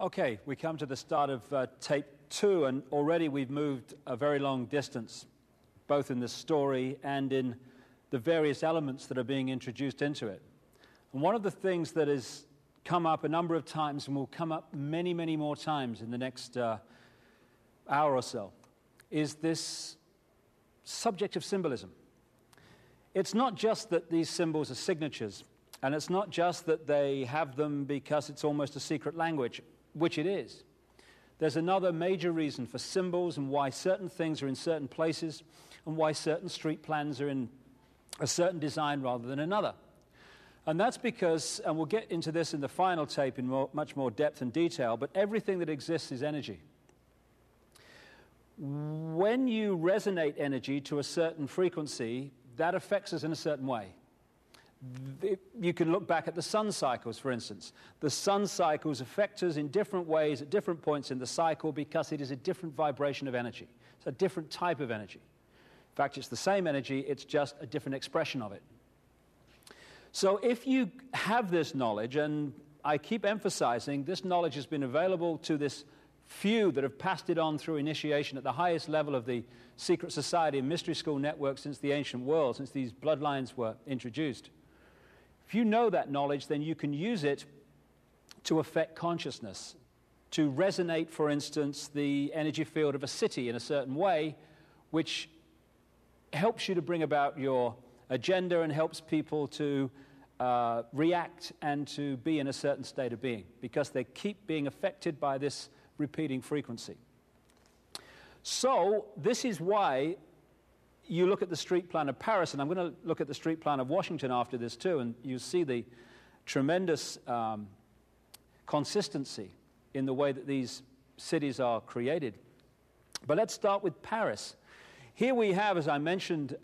Okay, we come to the start of tape 2, and already we've moved a very long distance, both in the story and in the various elements that are being introduced into it. And one of the things that has come up a number of times and will come up many, many more times in the next hour or so is this subject of symbolism. It's not just that these symbols are signatures, and it's not just that they have them because it's almost a secret language, which it is. There's another major reason for symbols and why certain things are in certain places and why certain street plans are in a certain design rather than another. And that's because, and we'll get into this in the final tape in much more depth and detail, but everything that exists is energy. When you resonate energy to a certain frequency, that affects us in a certain way. You can look back at the sun cycles, for instance. The sun cycles affect us in different ways at different points in the cycle because it is a different vibration of energy. It's a different type of energy. In fact, it's the same energy, it's just a different expression of it. So if you have this knowledge, and I keep emphasizing this knowledge has been available to this few that have passed it on through initiation at the highest level of the secret society and mystery school network since the ancient world, since these bloodlines were introduced. If you know that knowledge, then you can use it to affect consciousness, to resonate, for instance, the energy field of a city in a certain way, which helps you to bring about your agenda and helps people to react and to be in a certain state of being, because they keep being affected by this repeating frequency. So this is why you look at the street plan of Paris, and I'm going to look at the street plan of Washington after this too, and you see the tremendous consistency in the way that these cities are created. But let's start with Paris. Here we have, as I mentioned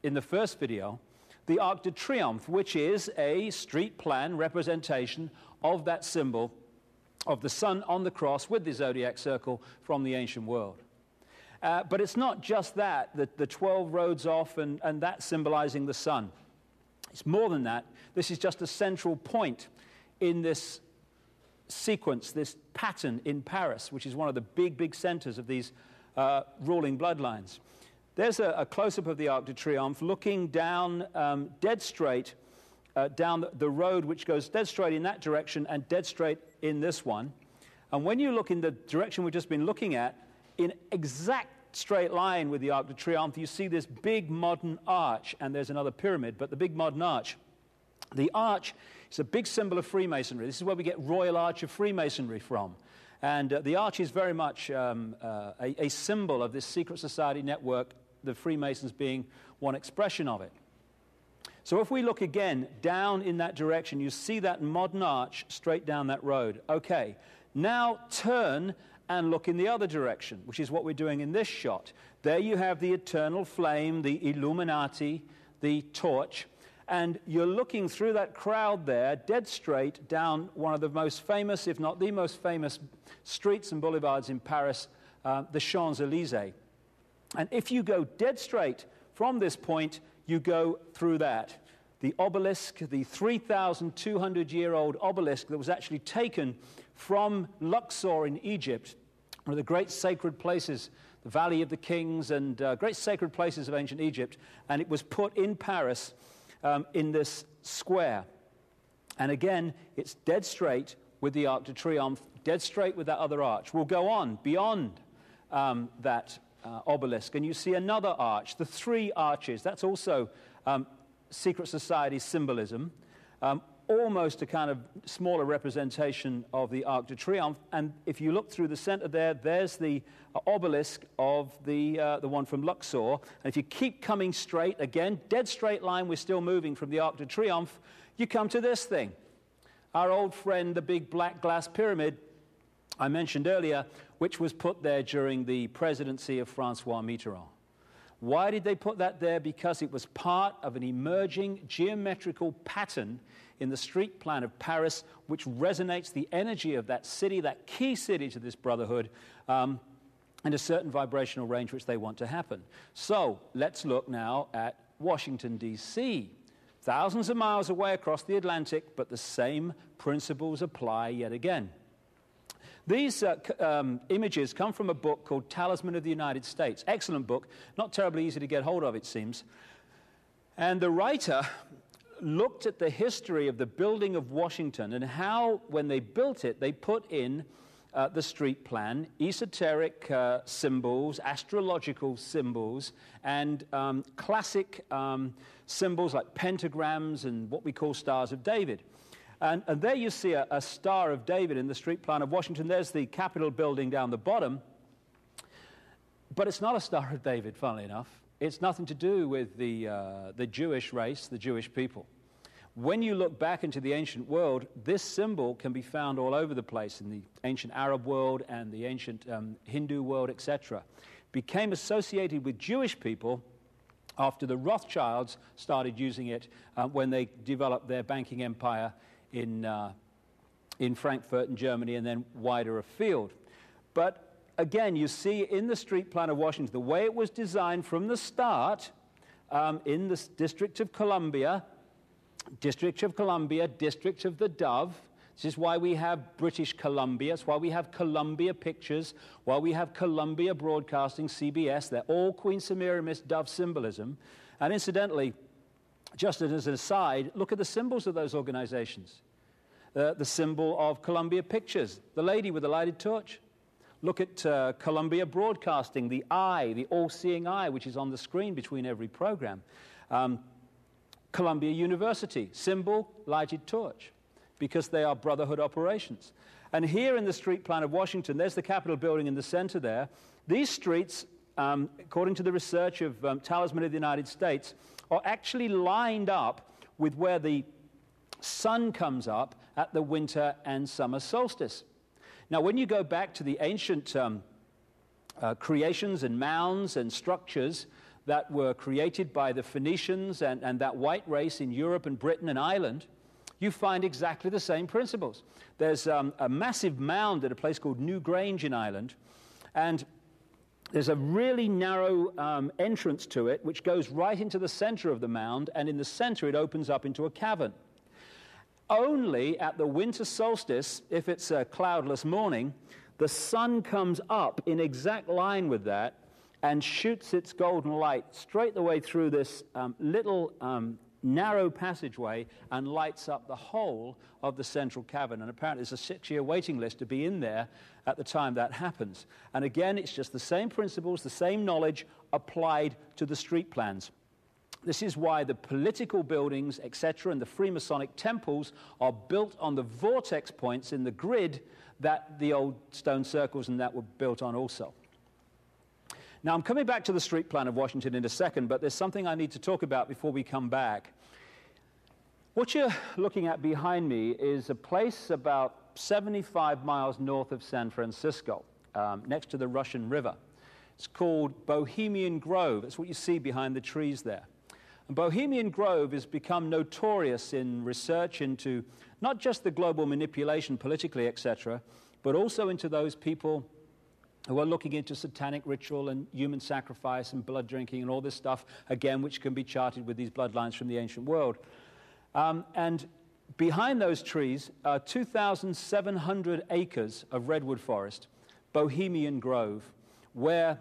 in the first video, the Arc de Triomphe, which is a street plan representation of that symbol of the sun on the cross with the zodiac circle from the ancient world. But it's not just that, the 12 roads off and that symbolizing the sun. It's more than that. This is just a central point in this sequence, this pattern in Paris, which is one of the big, big centers of these ruling bloodlines. There's a close-up of the Arc de Triomphe looking down dead straight down the road which goes dead straight in that direction and dead straight in this one. And when you look in the direction we've just been looking at, in exact straight line with the Arc de Triomphe, you see this big modern arch, and there's another pyramid, but the big modern arch. The arch is a big symbol of Freemasonry. This is where we get Royal Arch of Freemasonry from. And the arch is very much a symbol of this secret society network, the Freemasons being one expression of it. So if we look again down in that direction, you see that modern arch straight down that road. Okay, now turn and look in the other direction, which is what we're doing in this shot. There you have the eternal flame, the Illuminati, the torch, and you're looking through that crowd there, dead straight down one of the most famous, if not the most famous, streets and boulevards in Paris, the Champs-Élysées. And if you go dead straight from this point, you go through that. The obelisk, the 3,200-year-old obelisk that was actually taken from Luxor in Egypt, one of the great sacred places, the Valley of the Kings and great sacred places of ancient Egypt, and it was put in Paris in this square. And again, it's dead straight with the Arc de Triomphe, dead straight with that other arch. We'll go on beyond that obelisk, and you see another arch, the three arches. That's also secret society symbolism, almost a kind of smaller representation of the Arc de Triomphe. And if you look through the center there, there's the obelisk of the one from Luxor. And if you keep coming straight, again, dead straight line, we're still moving from the Arc de Triomphe, you come to this thing. Our old friend, the big black glass pyramid I mentioned earlier, which was put there during the presidency of Francois Mitterrand. Why did they put that there? Because it was part of an emerging geometrical pattern in the street plan of Paris, which resonates the energy of that city, that key city to this brotherhood, in a certain vibrational range which they want to happen. So let's look now at Washington, D.C. Thousands of miles away across the Atlantic, but the same principles apply yet again. These images come from a book called Talisman of the United States. Excellent book, not terribly easy to get hold of, it seems. And the writer looked at the history of the building of Washington and how, when they built it, they put in the street plan, esoteric symbols, astrological symbols, and classic symbols like pentagrams and what we call Stars of David. And there you see a Star of David in the street plan of Washington. There's the Capitol building down the bottom. But it's not a Star of David, funnily enough. It's nothing to do with the Jewish race, the Jewish people. When you look back into the ancient world, this symbol can be found all over the place in the ancient Arab world and the ancient Hindu world, etc. Became associated with Jewish people after the Rothschilds started using it when they developed their banking empire in Frankfurt in Germany and then wider afield. But again, you see in the street plan of Washington, the way it was designed from the start in the District of Columbia, District of the Dove. This is why we have British Columbia. It's why we have Columbia Pictures, why we have Columbia Broadcasting, CBS. They're all Queen Semiramis dove symbolism. And incidentally, just as an aside, look at the symbols of those organizations. The symbol of Columbia Pictures, the lady with the lighted torch. Look at Columbia Broadcasting, the eye, the all-seeing eye, which is on the screen between every program. Columbia University, symbol, lighted torch, because they are brotherhood operations. And here in the street plan of Washington, there's the Capitol building in the center there. These streets, according to the research of Talisman of the United States, are actually lined up with where the sun comes up at the winter and summer solstice. Now, when you go back to the ancient creations and mounds and structures that were created by the Phoenicians and that white race in Europe and Britain and Ireland, you find exactly the same principles. There's a massive mound at a place called New Grange in Ireland, and there's a really narrow entrance to it, which goes right into the center of the mound, and in the center it opens up into a cavern. Only at the winter solstice, if it's a cloudless morning, the sun comes up in exact line with that and shoots its golden light straight the way through this little narrow passageway and lights up the whole of the central cavern. And apparently there's a 6-year waiting list to be in there at the time that happens. And again, it's just the same principles, the same knowledge applied to the street plans. This is why the political buildings, etc., and the Freemasonic temples are built on the vortex points in the grid that the old stone circles and that were built on also. Now, I'm coming back to the street plan of Washington in a second, but there's something I need to talk about before we come back. What you're looking at behind me is a place about 75 miles north of San Francisco, next to the Russian River. It's called Bohemian Grove. That's what you see behind the trees there. And Bohemian Grove has become notorious in research into not just the global manipulation politically, etc., but also into those people who are looking into satanic ritual and human sacrifice and blood drinking and all this stuff, again, which can be charted with these bloodlines from the ancient world. And behind those trees are 2,700 acres of redwood forest, Bohemian Grove, where,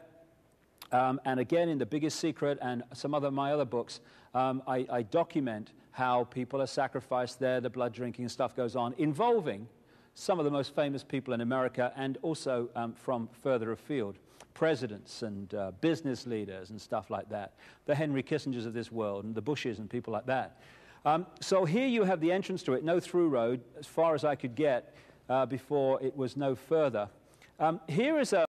and again, in The Biggest Secret and some of my other books, I document how people are sacrificed there, the blood drinking and stuff goes on, involving some of the most famous people in America and also from further afield, presidents and business leaders and stuff like that, the Henry Kissingers of this world and the Bushes and people like that. So here you have the entrance to it, no through road, as far as I could get before it was no further. Here is a